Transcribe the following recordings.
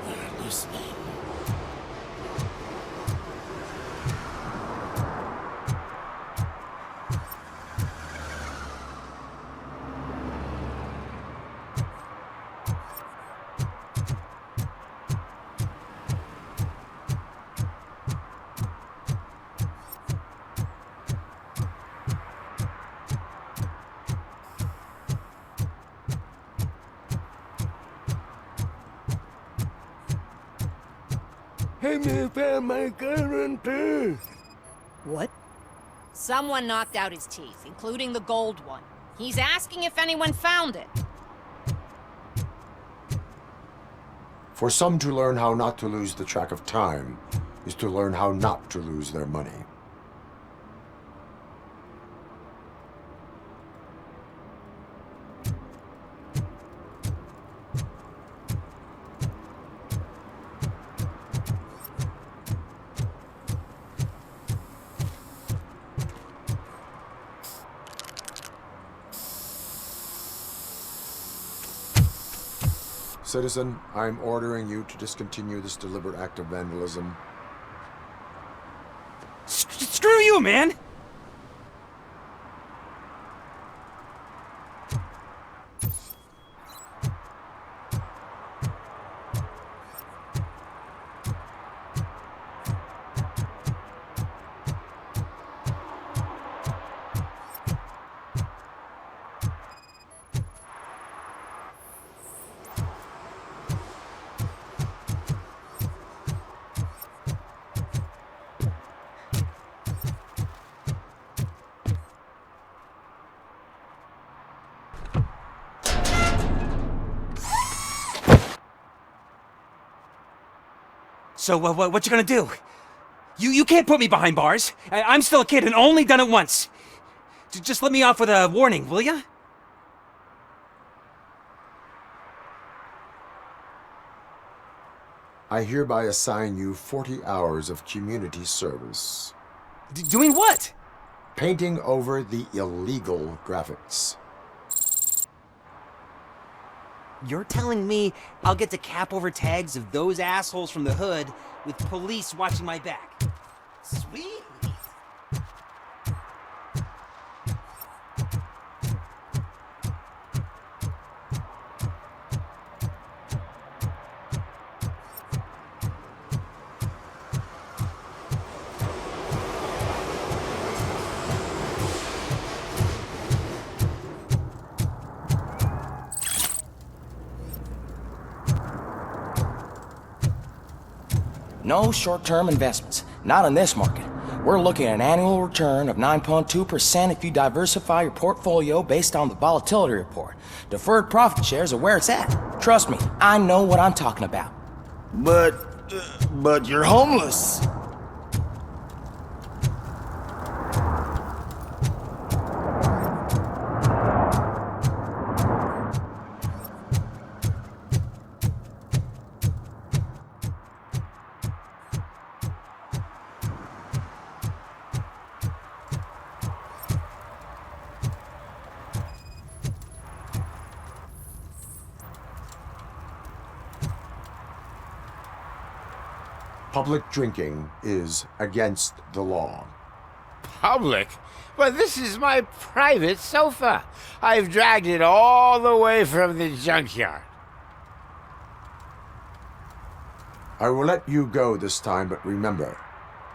They're listening. What? Someone knocked out his teeth, including the gold one. He's asking if anyone found it. For some to learn how not to lose the track of time is to learn how not to lose their money. Citizen, I'm ordering you to discontinue this deliberate act of vandalism. Screw you, man! So, what you gonna do? You can't put me behind bars. I'm still a kid and only done it once. Just let me off with a warning, will ya? I hereby assign you 40 hours of community service. Doing what? Painting over the illegal graphics. You're telling me I'll get to cap over tags of those assholes from the hood with police watching my back? Sweet. No short-term investments, not in this market. We're looking at an annual return of 9.2% if you diversify your portfolio based on the volatility report. Deferred profit shares are where it's at. Trust me, I know what I'm talking about. But you're homeless. Public drinking is against the law. Public? But this is my private sofa. I've dragged it all the way from the junkyard. I will let you go this time, but remember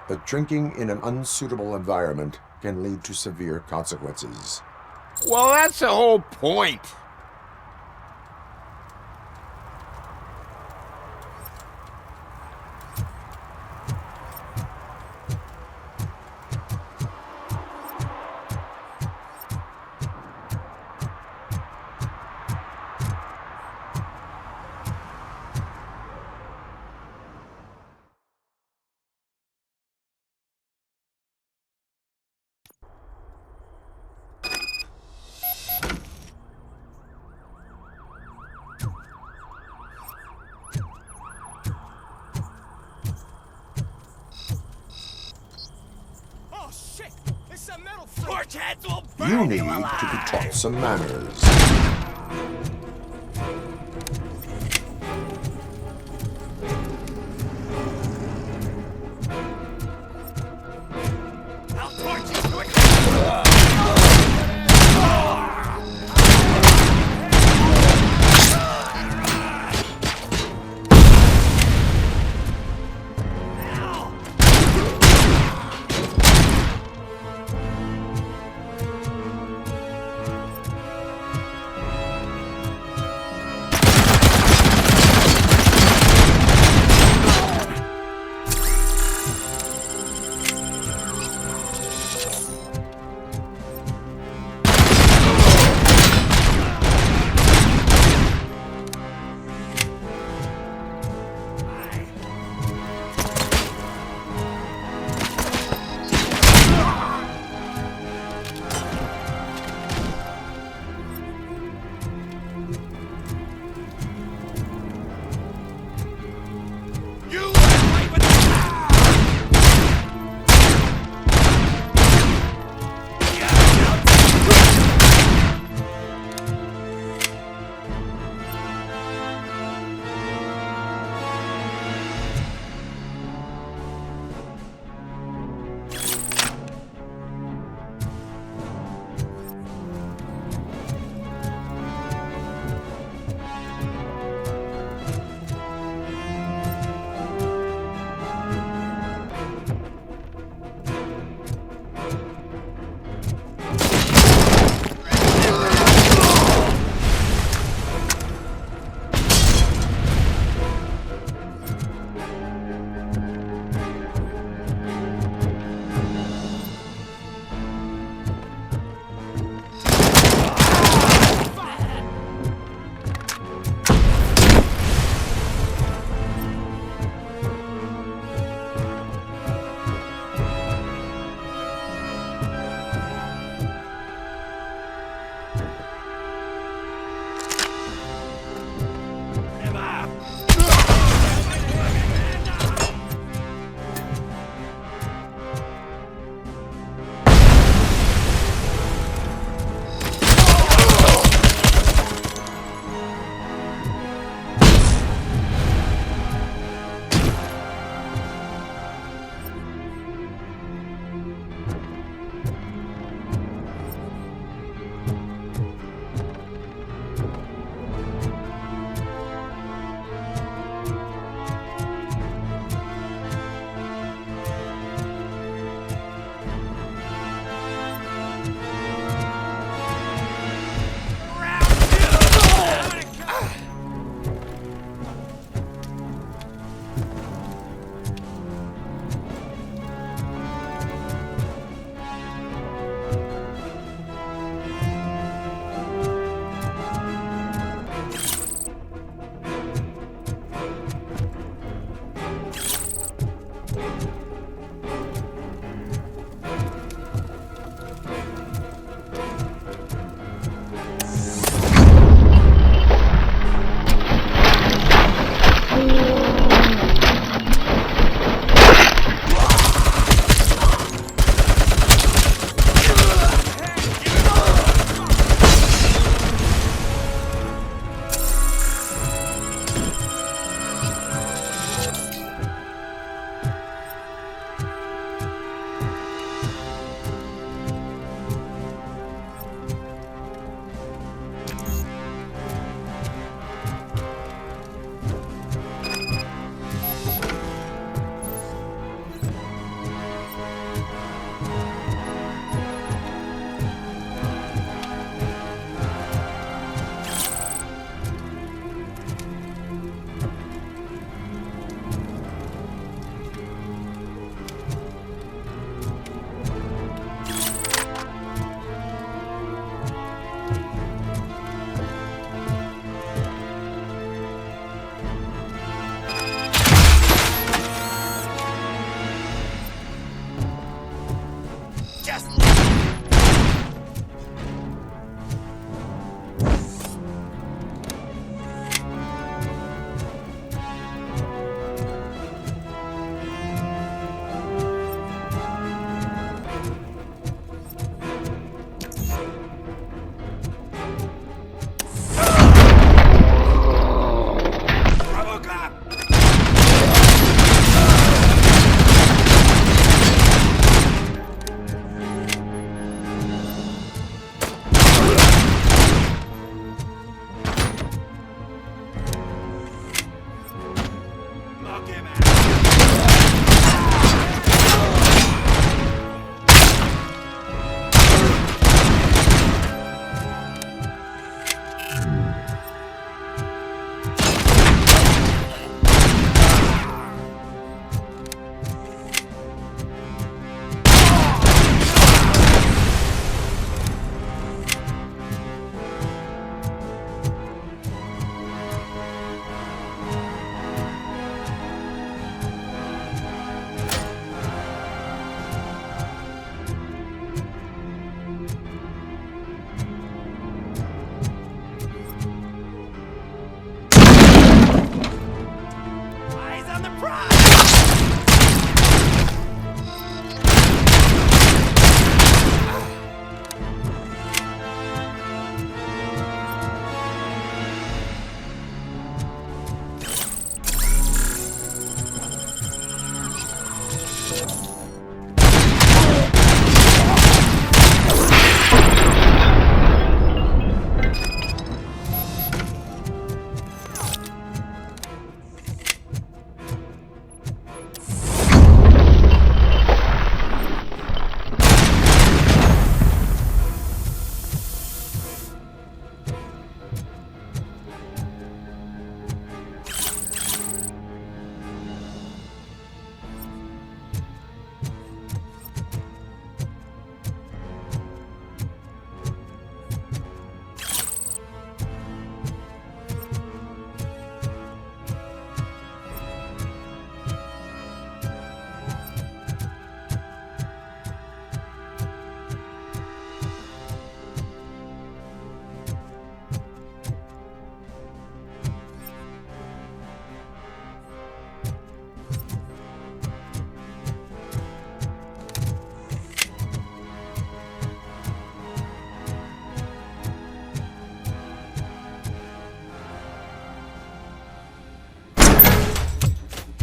that drinking in an unsuitable environment can lead to severe consequences. Well, that's the whole point. You need to be taught some manners.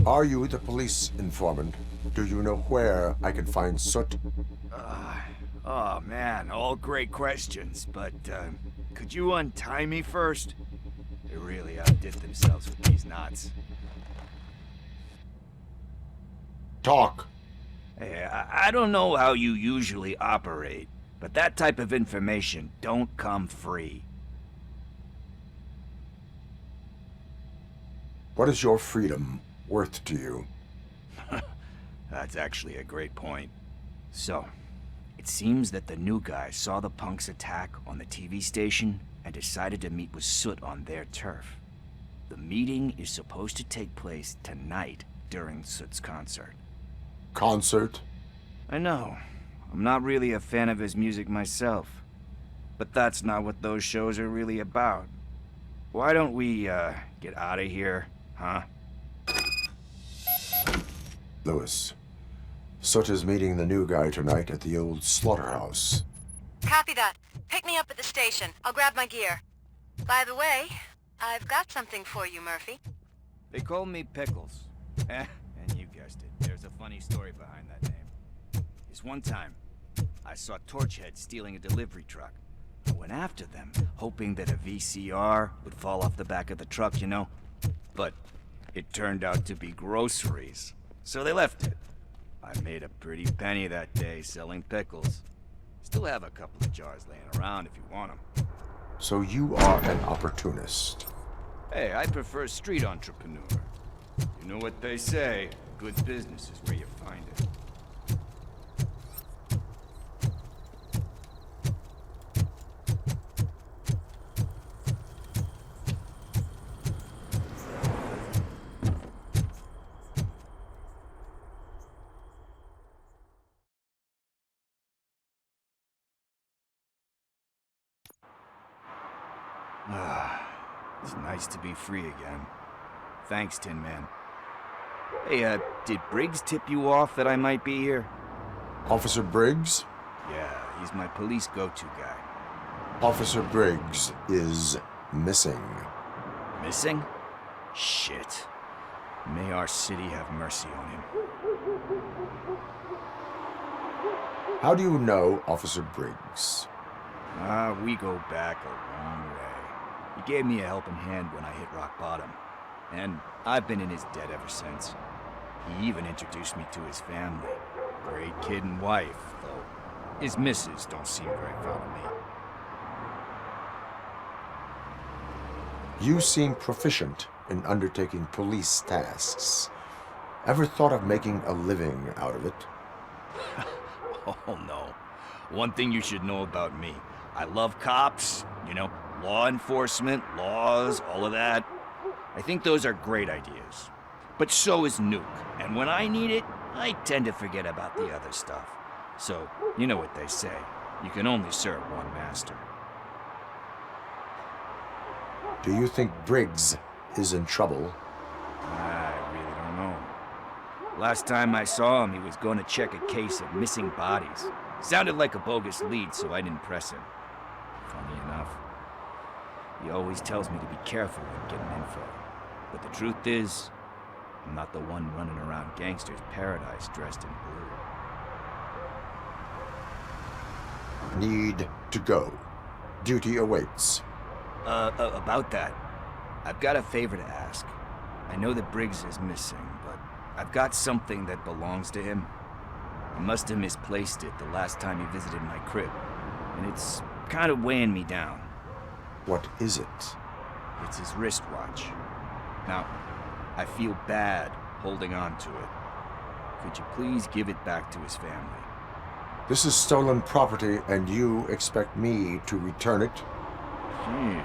Are you the police informant? Do you know where I can find Soot? Oh man, all great questions, but could you untie me first? They really outdid themselves with these knots. Talk. Hey, I don't know how you usually operate, but that type of information don't come free. What is your freedom worth to you? That's actually a great point. So, it seems that the new guy saw the punks' attack on the TV station and decided to meet with Soot on their turf. The meeting is supposed to take place tonight during Soot's concert. Concert? I know. I'm not really a fan of his music myself. But that's not what those shows are really about. Why don't we, get out of here, huh? Lewis. Soot is meeting the new guy tonight at the old slaughterhouse. Copy that. Pick me up at the station. I'll grab my gear. By the way, I've got something for you, Murphy. They call me Pickles. And you guessed it. There's a funny story behind that name. This one time, I saw Torchhead stealing a delivery truck. I went after them, hoping that a VCR would fall off the back of the truck, you know? But it turned out to be groceries. So they left it. I made a pretty penny that day selling pickles. Still have a couple of jars laying around if you want them. So you are an opportunist. Hey, I prefer street entrepreneur. You know what they say, good business is where you find it. It's nice to be free again. Thanks, Tin Man. Hey, did Briggs tip you off that I might be here? Officer Briggs? Yeah, he's my police go-to guy. Officer Briggs is missing. Missing? Shit. May our city have mercy on him. How do you know Officer Briggs? We go back a long way. He gave me a helping hand when I hit rock bottom. And I've been in his debt ever since. He even introduced me to his family. Great kid and wife, though his missus don't seem very fond of me. You seem proficient in undertaking police tasks. Ever thought of making a living out of it? Oh no. One thing you should know about me. I love cops, you know, law enforcement, laws, all of that. I think those are great ideas. But so is Nuke. And when I need it, I tend to forget about the other stuff. So, you know what they say. You can only serve one master. Do you think Briggs is in trouble? I really don't know. Last time I saw him, he was going to check a case of missing bodies. Sounded like a bogus lead, so I didn't press him. Funny enough. He always tells me to be careful when getting info. But the truth is, I'm not the one running around gangsters' paradise dressed in blue. Need to go. Duty awaits. About that, I've got a favor to ask. I know that Briggs is missing, but I've got something that belongs to him. I must have misplaced it the last time he visited my crib, and it's kind of weighing me down. What is it? It's his wristwatch. Now, I feel bad holding on to it. Could you please give it back to his family? This is stolen property, and you expect me to return it? Gee,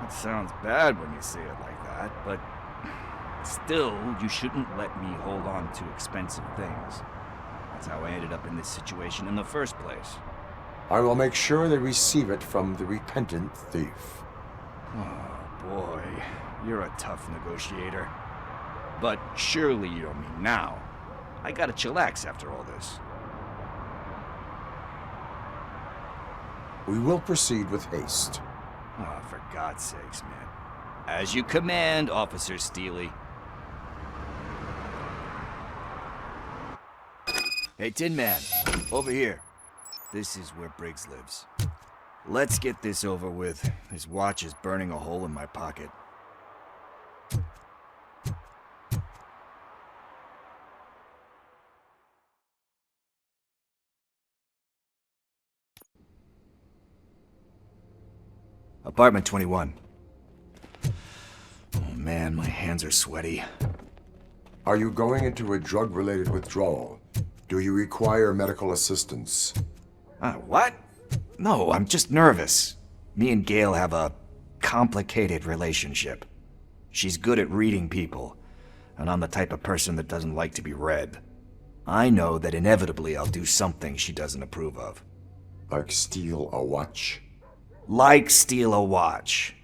that sounds bad when you say it like that, but still, you shouldn't let me hold on to expensive things. That's how I ended up in this situation in the first place. I will make sure they receive it from the repentant thief. Oh boy, you're a tough negotiator. But surely you don't mean now. I gotta chillax after all this. We will proceed with haste. Oh, for God's sakes, man. As you command, Officer Steely. Hey, Tin Man, over here. This is where Briggs lives. Let's get this over with. His watch is burning a hole in my pocket. Apartment 21. Oh man, my hands are sweaty. Are you going into a drug-related withdrawal? Do you require medical assistance? What? No, I'm just nervous. Me and Gail have a complicated relationship. She's good at reading people, and I'm the type of person that doesn't like to be read. I know that inevitably I'll do something she doesn't approve of. Like steal a watch? Like steal a watch.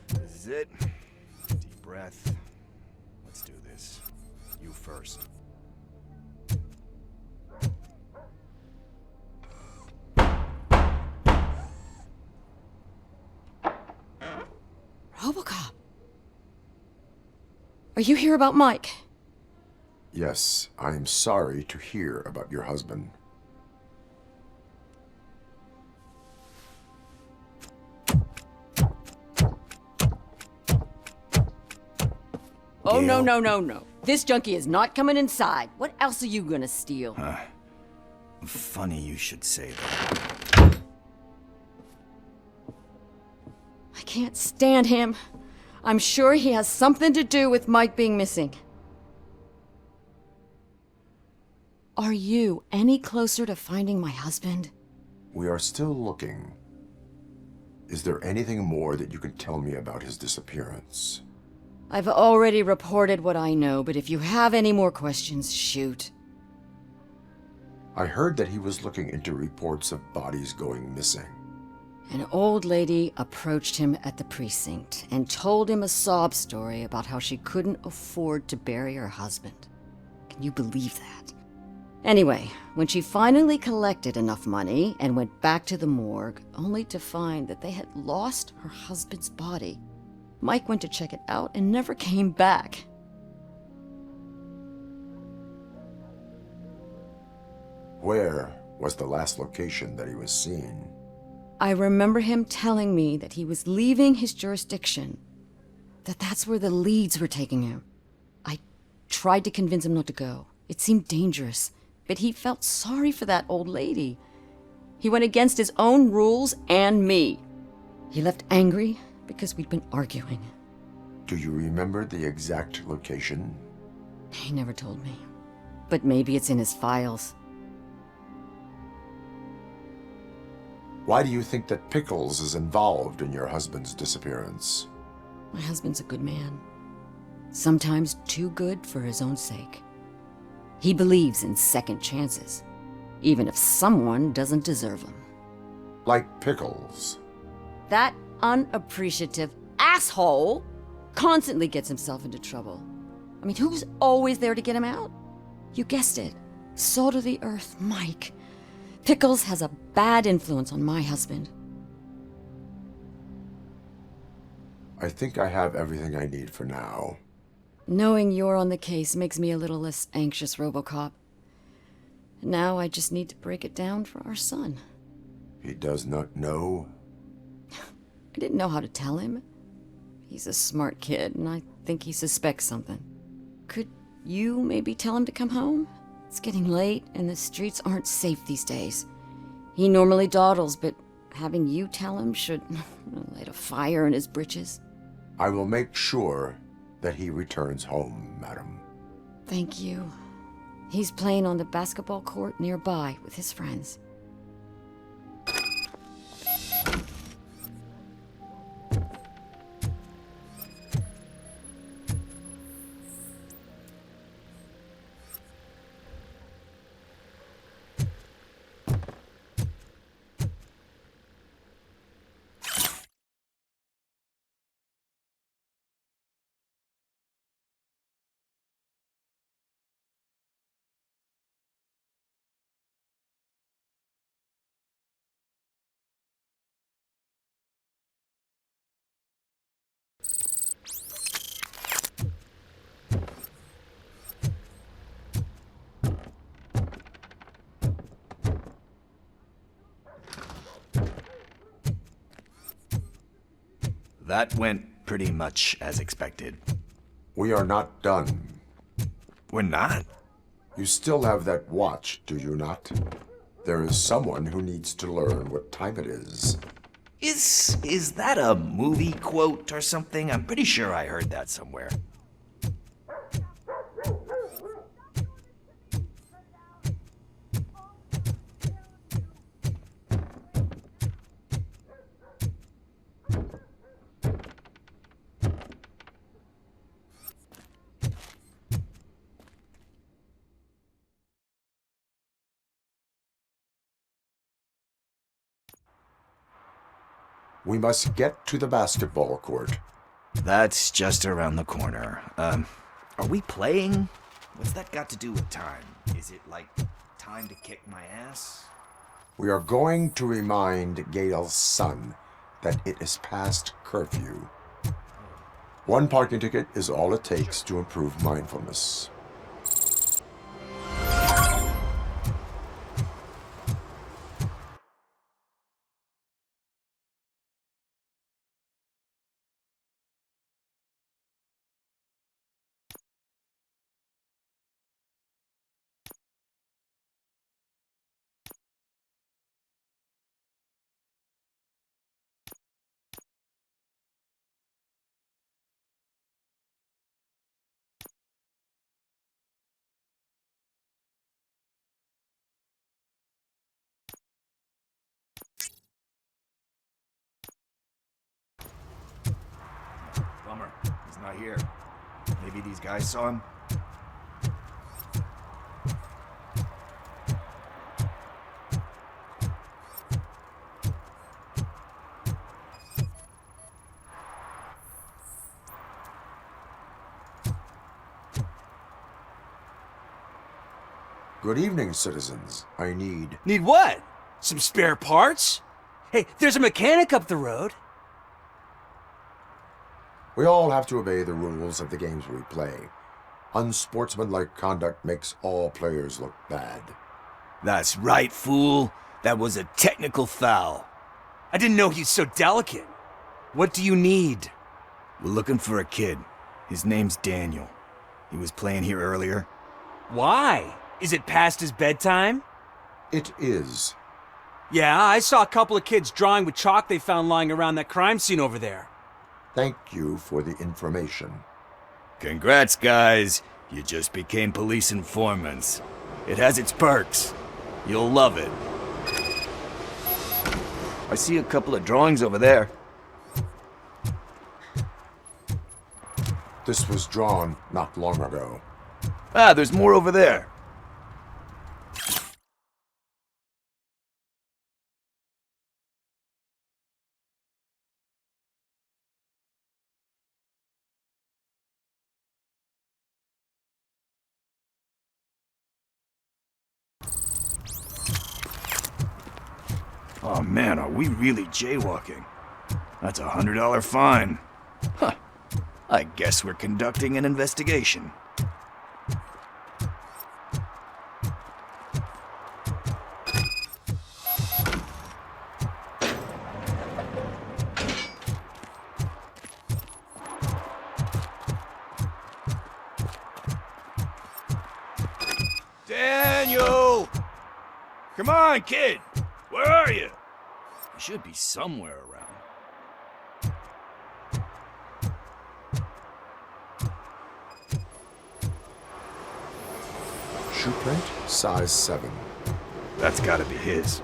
This is it. Deep breath. Let's do this. You first. RoboCop. Are you here about Mike? Yes, I am sorry to hear about your husband. Oh, Gail? no. This junkie is not coming inside. What else are you gonna steal? Funny you should say that. I can't stand him. I'm sure he has something to do with Mike being missing. Are you any closer to finding my husband? We are still looking. Is there anything more that you can tell me about his disappearance? I've already reported what I know, but if you have any more questions, shoot. I heard that he was looking into reports of bodies going missing. An old lady approached him at the precinct and told him a sob story about how she couldn't afford to bury her husband. Can you believe that? Anyway, when she finally collected enough money and went back to the morgue, only to find that they had lost her husband's body, Mike went to check it out and never came back. Where was the last location that he was seen? I remember him telling me that he was leaving his jurisdiction, that's where the leads were taking him. I tried to convince him not to go. It seemed dangerous, but he felt sorry for that old lady. He went against his own rules and me. He left angry because we'd been arguing. Do you remember the exact location? He never told me, but maybe it's in his files. Why do you think that Pickles is involved in your husband's disappearance? My husband's a good man. Sometimes too good for his own sake. He believes in second chances, even if someone doesn't deserve them. Like Pickles. That unappreciative asshole constantly gets himself into trouble. I mean, who's always there to get him out? You guessed it. Salt of the earth, Mike. Pickles has a bad influence on my husband. I think I have everything I need for now. Knowing you're on the case makes me a little less anxious, RoboCop. Now I just need to break it down for our son. He does not know? I didn't know how to tell him. He's a smart kid, and I think he suspects something. Could you maybe tell him to come home? It's getting late, and the streets aren't safe these days. He normally dawdles, but having you tell him should light a fire in his britches. I will make sure that he returns home, madam. Thank you. He's playing on the basketball court nearby with his friends. that went pretty much as expected. We are not done. We're not? You still have that watch, do you not? There is someone who needs to learn what time it is. Is that a movie quote or something? I'm pretty sure I heard that somewhere. We must get to the basketball court. That's just around the corner. Are we playing? What's that got to do with time? Is it like time to kick my ass? We are going to remind Gail's son that it is past curfew. One parking ticket is all it takes to improve mindfulness. Bummer, he's not here. Maybe these guys saw him? Good evening, citizens. I need... Need what? Some spare parts? Hey, there's a mechanic up the road. We all have to obey the rules of the games we play. Unsportsmanlike conduct makes all players look bad. That's right, fool. That was a technical foul. I didn't know he's so delicate. What do you need? We're looking for a kid. His name's Daniel. He was playing here earlier. Why? Is it past his bedtime? It is. Yeah, I saw a couple of kids drawing with chalk they found lying around that crime scene over there. Thank you for the information. Congrats, guys. You just became police informants. It has its perks. You'll love it. I see a couple of drawings over there. This was drawn not long ago. Ah, there's more over there. Oh man, are we really jaywalking? That's a $100 fine. Huh. I guess we're conducting an investigation. Daniel! Come on, kid! Where are you? You should be somewhere around. Shoe print, size 7. That's gotta be his.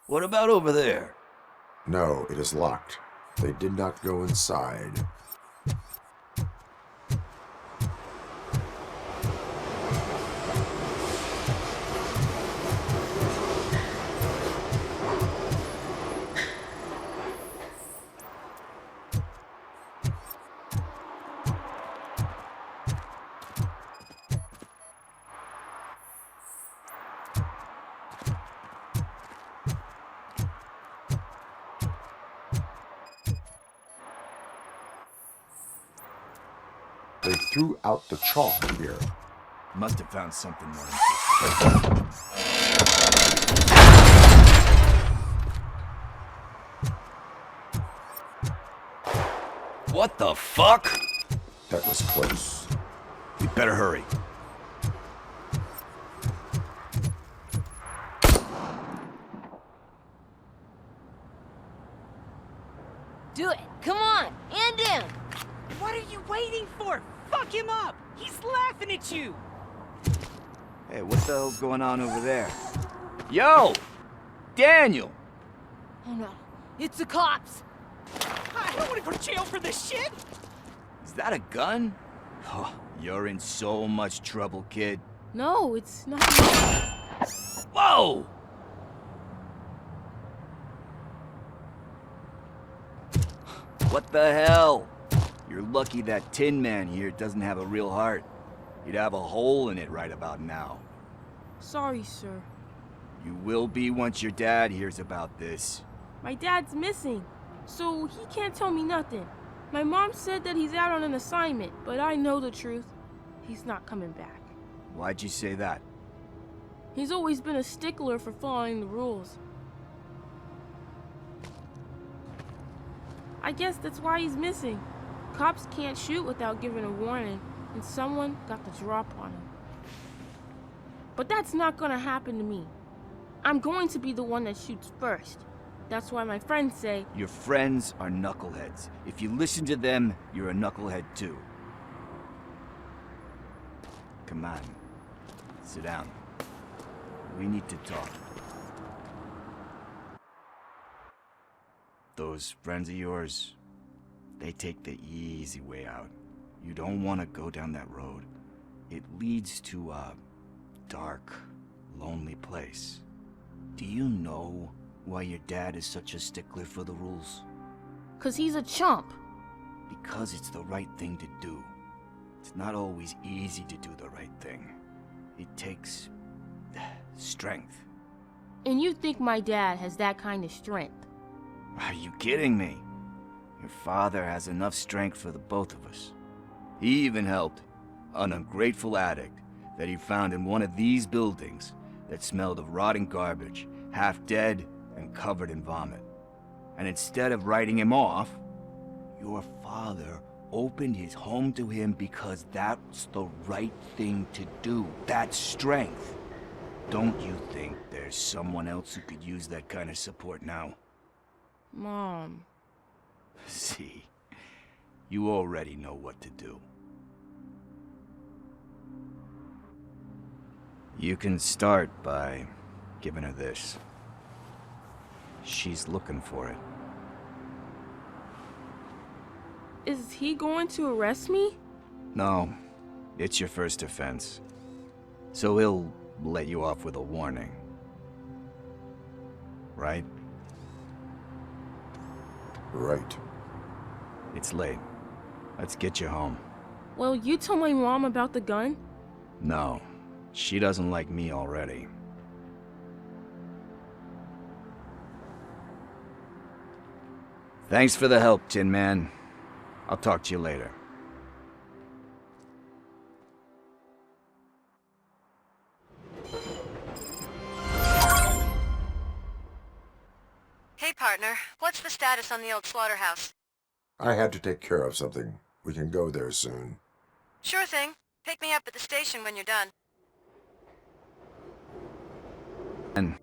What about over there? No, it is locked. They did not go inside. They threw out the chalk here. Must have found something more interesting. What the fuck? That was close. We better hurry. Do it. Come on. End him. What are you waiting for? Fuck him up! He's laughing at you! Hey, what the hell's going on over there? Yo! Daniel! Oh no. It's the cops. I don't want to go to jail for this shit! Is that a gun? Oh, you're in so much trouble, kid. No, it's not. Whoa! What the hell? You're lucky that Tin Man here doesn't have a real heart. He'd have a hole in it right about now. Sorry, sir. You will be once your dad hears about this. My dad's missing, so he can't tell me nothing. My mom said that he's out on an assignment, but I know the truth. He's not coming back. Why'd you say that? He's always been a stickler for following the rules. I guess that's why he's missing. Cops can't shoot without giving a warning, and someone got the drop on him. But that's not gonna happen to me. I'm going to be the one that shoots first. That's why my friends say... Your friends are knuckleheads. If you listen to them, you're a knucklehead too. Come on. Sit down. We need to talk. Those friends of yours, they take the easy way out. You don't want to go down that road. It leads to a dark, lonely place. Do you know why your dad is such a stickler for the rules? 'Cause he's a chump. Because it's the right thing to do. It's not always easy to do the right thing. It takes strength. And you think my dad has that kind of strength? Are you kidding me? Your father has enough strength for the both of us. He even helped an ungrateful addict that he found in one of these buildings that smelled of rotting garbage, half dead and covered in vomit. And instead of writing him off, your father opened his home to him because that's the right thing to do. That's strength. Don't you think there's someone else who could use that kind of support now? Mom. See, you already know what to do. You can start by giving her this. She's looking for it. Is he going to arrest me? No, it's your first offense. So he'll let you off with a warning. Right? Right. It's late. Let's get you home. Well, you told my mom about the gun? No, she doesn't like me already. Thanks for the help, Tin Man. I'll talk to you later. Hey, partner. What's the status on the old slaughterhouse? I had to take care of something. We can go there soon. Sure thing. Pick me up at the station when you're done. And